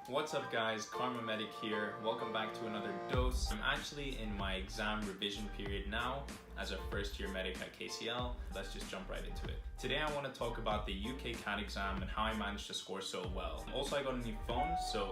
What's up guys, Karma Medic here. Welcome back to another dose. I'm actually in my exam revision period now as a first year medic at KCL. Let's just jump right into it. Today I want to talk about the UKCAT exam and how I managed to score so well. Also I got a new phone, so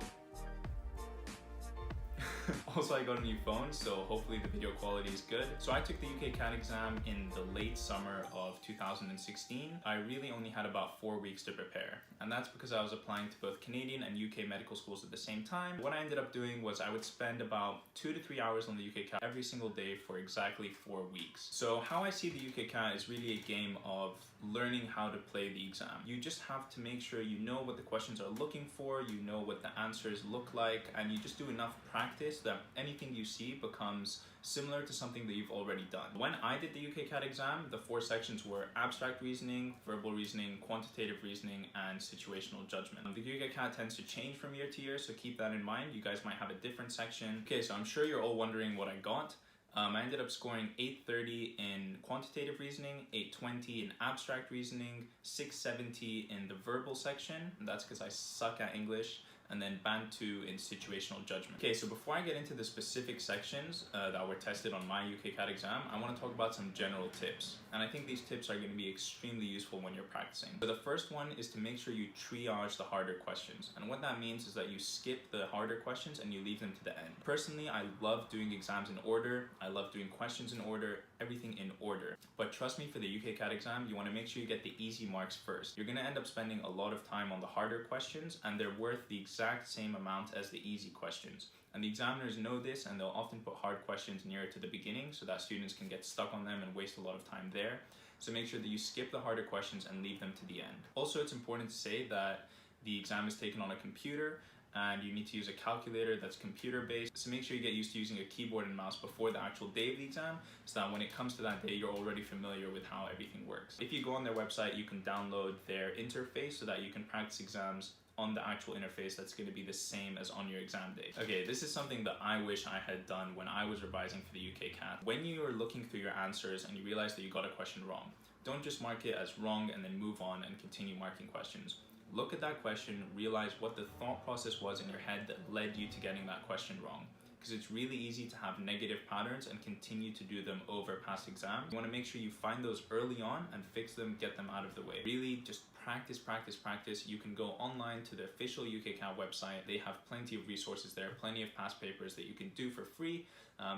hopefully the video quality is good. So I took the UKCAT exam in the late summer of 2016. I really only had about 4 weeks to prepare, and that's because I was applying to both Canadian and UK medical schools at the same time. What I ended up doing was I would spend about 2 to 3 hours on the UKCAT every single day for exactly 4 weeks. So how I see the UKCAT is really a game of learning how to play the exam. You just have to make sure you know what the questions are looking for, you know what the answers look like, and you just do enough practice that anything you see becomes similar to something that you've already done. When I did the UKCAT exam, the 4 sections were abstract reasoning, verbal reasoning, quantitative reasoning, and situational judgment. The UKCAT tends to change from year to year, so keep that in mind. You guys might have a different section. Okay, so I'm sure you're all wondering what I got. I ended up scoring 830 in quantitative reasoning, 820 in abstract reasoning, 670 in the verbal section, and that's because I suck at English, and then band 2 in situational judgment. Okay, so before I get into the specific sections that were tested on my UKCAT exam, I want to talk about some general tips. And I think these tips are going to be extremely useful when you're practicing. So the first one is to make sure you triage the harder questions. And what that means is that you skip the harder questions and you leave them to the end. Personally, I love doing exams in order. I love doing questions in order, everything in order. But trust me, for the UKCAT exam, you want to make sure you get the easy marks first. You're going to end up spending a lot of time on the harder questions, and they're worth the exact same amount as the easy questions. And the examiners know this, and they'll often put hard questions nearer to the beginning so that students can get stuck on them and waste a lot of time there. So make sure that you skip the harder questions and leave them to the end. Also, it's important to say that the exam is taken on a computer, and you need to use a calculator that's computer-based. So make sure you get used to using a keyboard and mouse before the actual day of the exam, so that when it comes to that day, you're already familiar with how everything works. If you go on their website, you can download their interface so that you can practice exams on the actual interface that's going to be the same as on your exam day. Okay, this is something that I wish I had done when I was revising for the UKCAT. When you are looking through your answers and you realize that you got a question wrong, don't just mark it as wrong and then move on and continue marking questions. Look at that question, realize what the thought process was in your head that led you to getting that question wrong. Because it's really easy to have negative patterns and continue to do them over past exams. You want to make sure you find those early on and fix them, get them out of the way. Really just practice, practice, practice. You can go online to the official UKCAT website. They have plenty of resources there, plenty of past papers that you can do for free.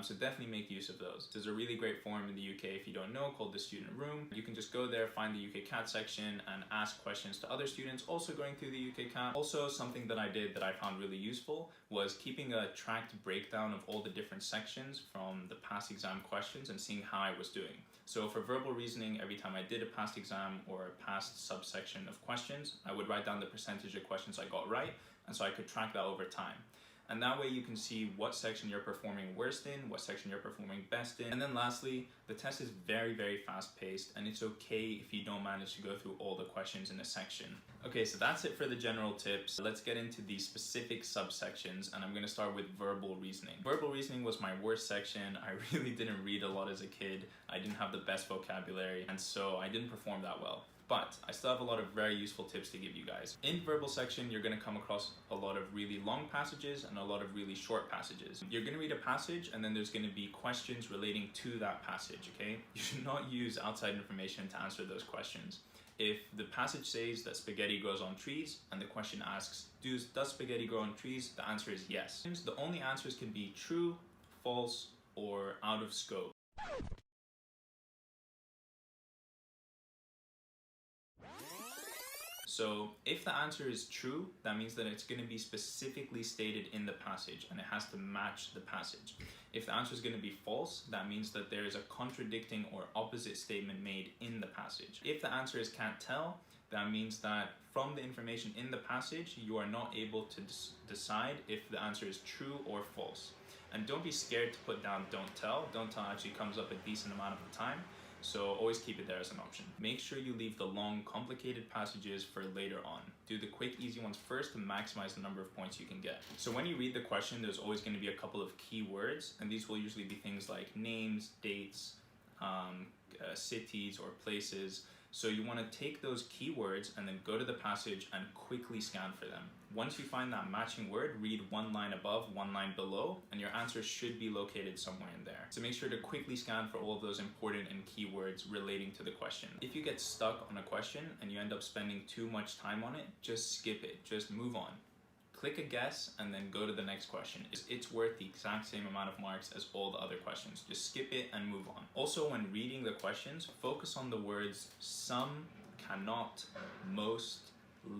So definitely make use of those. There's a really great forum in the UK, if you don't know, called the Student Room. You can just go there, find the UKCAT section, and ask questions to other students also going through the UKCAT. Also, something that I did that I found really useful was keeping a tracked breakdown of all the different sections from the past exam questions and seeing how I was doing. So for verbal reasoning, every time I did a past exam or a past subsection of questions, I would write down the percentage of questions I got right, and so I could track that over time. And that way you can see what section you're performing worst in, what section you're performing best in. And then lastly, the test is very, very fast paced, and it's okay if you don't manage to go through all the questions in a section. Okay, so that's it for the general tips. Let's get into the specific subsections, and I'm gonna start with verbal reasoning. Verbal reasoning was my worst section. I really didn't read a lot as a kid. I didn't have the best vocabulary, and so I didn't perform that well. But I still have a lot of very useful tips to give you guys. In verbal section, you're gonna come across a lot of really long passages and a lot of really short passages. You're gonna read a passage, and then there's gonna be questions relating to that passage, okay? You should not use outside information to answer those questions. If the passage says that spaghetti grows on trees, and the question asks, does spaghetti grow on trees? The answer is yes. The only answers can be true, false, or out of scope. So if the answer is true, that means that it's going to be specifically stated in the passage and it has to match the passage. If the answer is going to be false, that means that there is a contradicting or opposite statement made in the passage. If the answer is can't tell, that means that from the information in the passage, you are not able to decide if the answer is true or false. And don't be scared to put down don't tell. Don't tell actually comes up a decent amount of the time. So always keep it there as an option. Make sure you leave the long, complicated passages for later on. Do the quick, easy ones first to maximize the number of points you can get. So when you read the question, there's always going to be a couple of key words, and these will usually be things like names, dates, cities or places. So you want to take those keywords and then go to the passage and quickly scan for them. Once you find that matching word, read one line above, one line below, and your answer should be located somewhere in there. So make sure to quickly scan for all of those important and keywords relating to the question. If you get stuck on a question and you end up spending too much time on it, just skip it, just move on. Click a guess and then go to the next question. It's worth the exact same amount of marks as all the other questions. Just skip it and move on. Also, when reading the questions, focus on the words some, cannot, most,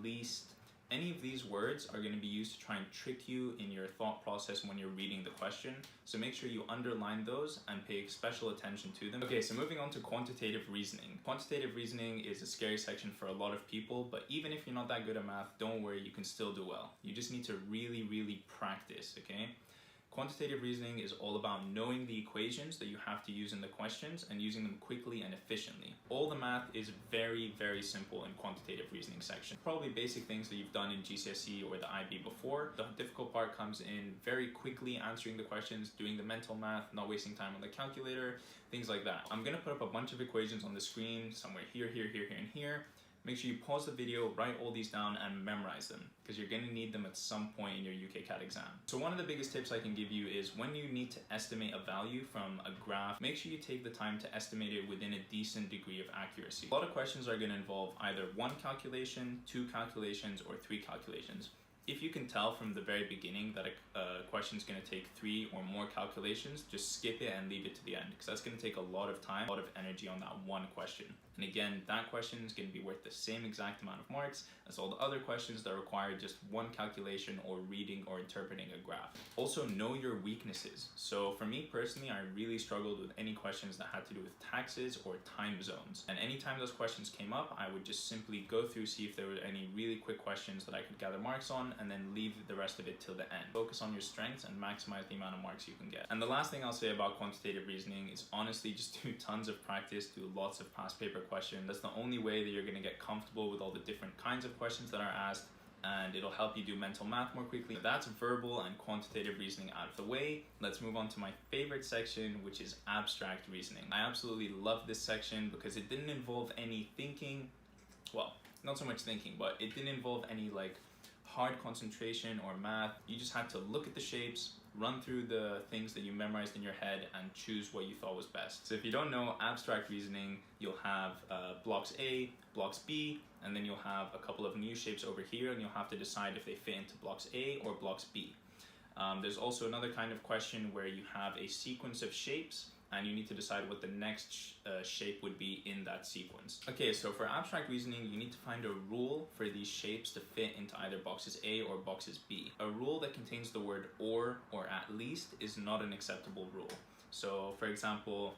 least. Any of these words are going to be used to try and trick you in your thought process when you're reading the question. So make sure you underline those and pay special attention to them. Okay, so moving on to quantitative reasoning. Quantitative reasoning is a scary section for a lot of people, but even if you're not that good at math, don't worry, you can still do well. You just need to really practice, okay? Quantitative reasoning is all about knowing the equations that you have to use in the questions and using them quickly and efficiently. All the math is very simple in quantitative reasoning section. Probably basic things that you've done in GCSE or the IB before. The difficult part comes in very quickly answering the questions, doing the mental math, not wasting time on the calculator, things like that. I'm gonna put up a bunch of equations on the screen, somewhere here, and here. Make sure you pause the video, write all these down, and memorize them, because you're going to need them at some point in your UKCAT exam. So one of the biggest tips I can give you is when you need to estimate a value from a graph, make sure you take the time to estimate it within a decent degree of accuracy. A lot of questions are going to involve either one calculation, two calculations, or three calculations. If you can tell from the very beginning that a question is going to take 3 or more calculations, just skip it and leave it to the end, because that's going to take a lot of time, a lot of energy on that one question. And again, that question is going to be worth the same exact amount of marks as all the other questions that require just one calculation or reading or interpreting a graph. Also, know your weaknesses. So for me personally, I really struggled with any questions that had to do with taxes or time zones. And anytime those questions came up, I would just simply go through, see if there were any really quick questions that I could gather marks on, and then leave the rest of it till the end. Focus on your strengths and maximize the amount of marks you can get. And the last thing I'll say about quantitative reasoning is honestly just do tons of practice, do lots of past paper questions. That's the only way that you're going to get comfortable with all the different kinds of questions that are asked, and it'll help you do mental math more quickly. That's verbal and quantitative reasoning out of the way. Let's move on to my favorite section, which is abstract reasoning. I absolutely love this section because it didn't involve any thinking. Well, not so much thinking, but it didn't involve any like hard concentration or math. You just had to look at the shapes, run through the things that you memorized in your head, and choose what you thought was best. So if you don't know abstract reasoning, you'll have blocks A, blocks B, and then you'll have a couple of new shapes over here, and you'll have to decide if they fit into blocks A or blocks B. There's also another kind of question where you have a sequence of shapes, and you need to decide what the next shape would be in that sequence. Okay, so for abstract reasoning, you need to find a rule for these shapes to fit into either boxes A or boxes B. A rule that contains the word or at least is not an acceptable rule. So for example,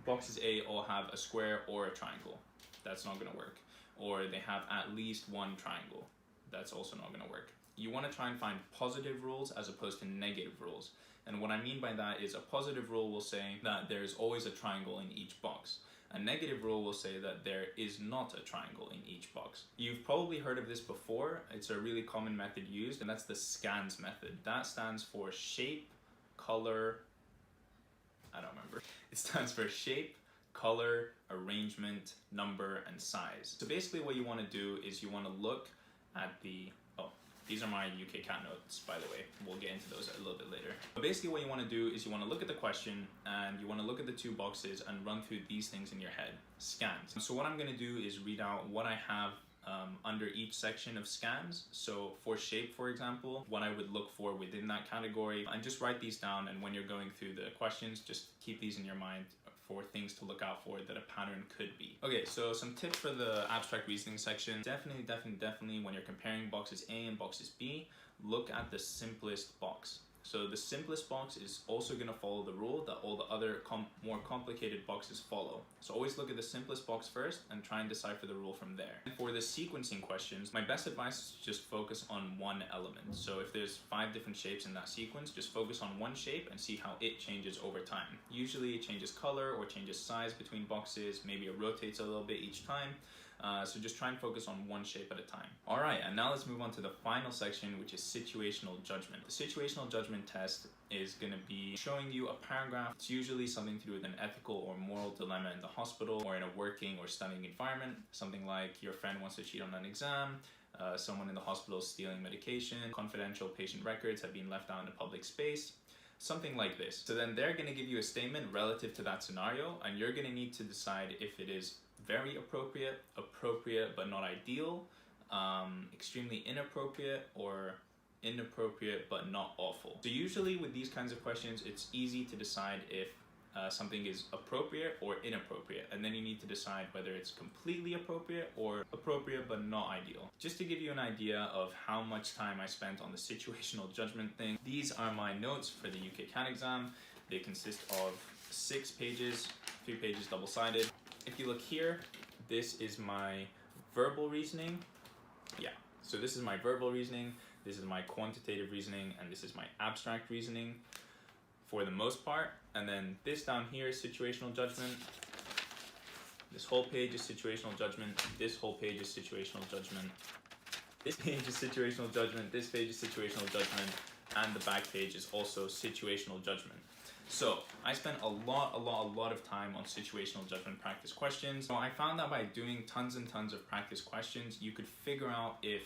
boxes A all have a square or a triangle. That's not gonna work. Or they have at least one triangle. That's also not gonna work. You wanna try and find positive rules as opposed to negative rules. And what I mean by that is a positive rule will say that there's always a triangle in each box. A negative rule will say that there is not a triangle in each box. You've probably heard of this before. It's a really common method used, and that's the SCANS method. That stands for shape, color, I don't remember. It stands for shape, color, arrangement, number, and size. So basically what you want to do is you want to look at the, these are my UKCAT notes, by the way. We'll get into those a little bit later. But basically what you want to do is you want to look at the question and you want to look at the two boxes and run through these things in your head. Scans. So what I'm going to do is read out what I have under each section of scans. So for shape, for example, what I would look for within that category, and just write these down, and when you're going through the questions, just keep these in your mind for things to look out for that a pattern could be. Okay, so some tips for the abstract reasoning section. Definitely when you're comparing boxes A and boxes B, look at the simplest box. So the simplest box is also going to follow the rule that all the other more complicated boxes follow. So always look at the simplest box first and try and decipher the rule from there. And for the sequencing questions, my best advice is just focus on one element. So if there's 5 different shapes in that sequence, just focus on one shape and see how it changes over time. Usually it changes color or changes size between boxes, maybe it rotates a little bit each time. So just try and focus on one shape at a time. All right, and now let's move on to the final section, which is situational judgment. The situational judgment test is going to be showing you a paragraph. It's usually something to do with an ethical or moral dilemma in the hospital or in a working or studying environment. Something like your friend wants to cheat on an exam, someone in the hospital is stealing medication, confidential patient records have been left out in a public space, something like this. So then they're going to give you a statement relative to that scenario, and you're going to need to decide if it is very appropriate, appropriate but not ideal, extremely inappropriate, or inappropriate but not awful. So usually with these kinds of questions, it's easy to decide if something is appropriate or inappropriate, and then you need to decide whether it's completely appropriate or appropriate but not ideal. Just to give you an idea of how much time I spent on the situational judgment thing, these are my notes for the UKCAT exam. They consist of 6 pages, 3 pages double-sided. If you look here, this is my verbal reasoning. Yeah, so this is my verbal reasoning, this is my quantitative reasoning, and this is my abstract reasoning for the most part. And then this down here is situational judgment. This whole page is situational judgment. This whole page is situational judgment. This page is situational judgment. This page is situational judgment. And the back page is also situational judgment. So I spent a lot of time on situational judgment practice questions. So I found that by doing tons and tons of practice questions, you could figure out if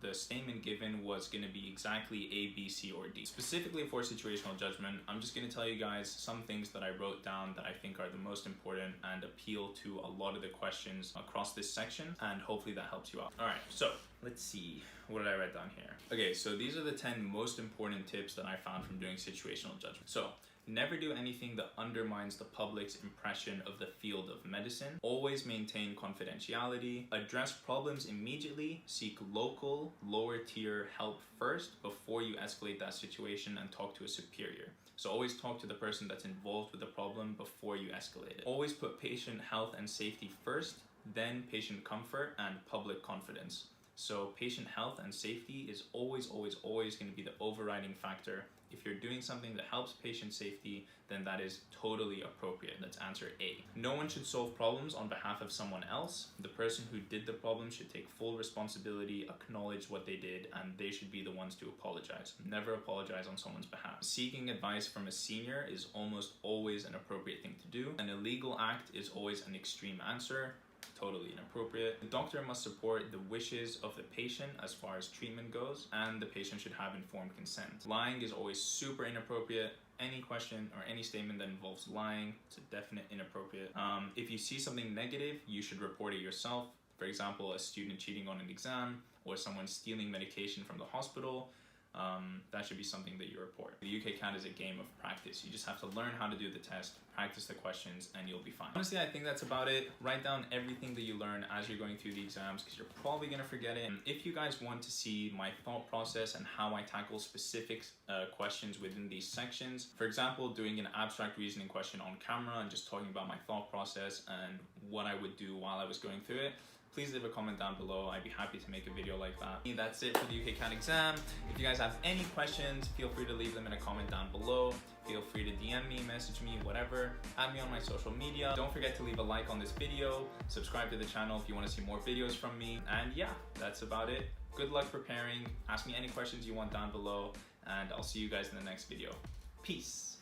the statement given was going to be exactly A, B, C, or D. Specifically for situational judgment, I'm just going to tell you guys some things that I wrote down that I think are the most important and appeal to a lot of the questions across this section, and hopefully that helps you out. All right, so let's see. What did I write down here? Okay, so these are the 10 most important tips that I found from doing situational judgment. So never do anything that undermines the public's impression of the field of medicine. Always maintain confidentiality. Address problems immediately. Seek local, lower tier help first before you escalate that situation and talk to a superior. So always talk to the person that's involved with the problem before you escalate it. Always put patient health and safety first, then patient comfort and public confidence. So patient health and safety is always going to be the overriding factor. If you're doing something that helps patient safety, then that is totally appropriate. That's answer A. No one should solve problems on behalf of someone else. The person who did the problem should take full responsibility, acknowledge what they did, and they should be the ones to apologize. Never apologize on someone's behalf. Seeking advice from a senior is almost always an appropriate thing to do. An illegal act is always an extreme answer. Totally inappropriate. The doctor must support the wishes of the patient as far as treatment goes, and the patient should have informed consent. Lying is always super inappropriate. Any question or any statement that involves lying, it's a definite inappropriate. If you see something negative, you should report it yourself. For example, a student cheating on an exam or someone stealing medication from the hospital. That should be something that you report. The UKCAT is a game of practice. You just have to learn how to do the test, practice the questions, and you'll be fine. Honestly, I think that's about it. Write down everything that you learn as you're going through the exams, because you're probably going to forget it. And if you guys want to see my thought process and how I tackle specific questions within these sections, for example, doing an abstract reasoning question on camera and just talking about my thought process and what I would do while I was going through it, please leave a comment down below. I'd be happy to make a video like that. That's it for the UKCAT exam. If you guys have any questions, feel free to leave them in a comment down below. Feel free to DM me, message me, whatever. Add me on my social media. Don't forget to leave a like on this video. Subscribe to the channel if you want to see more videos from me. And yeah, that's about it. Good luck preparing. Ask me any questions you want down below, and I'll see you guys in the next video. Peace.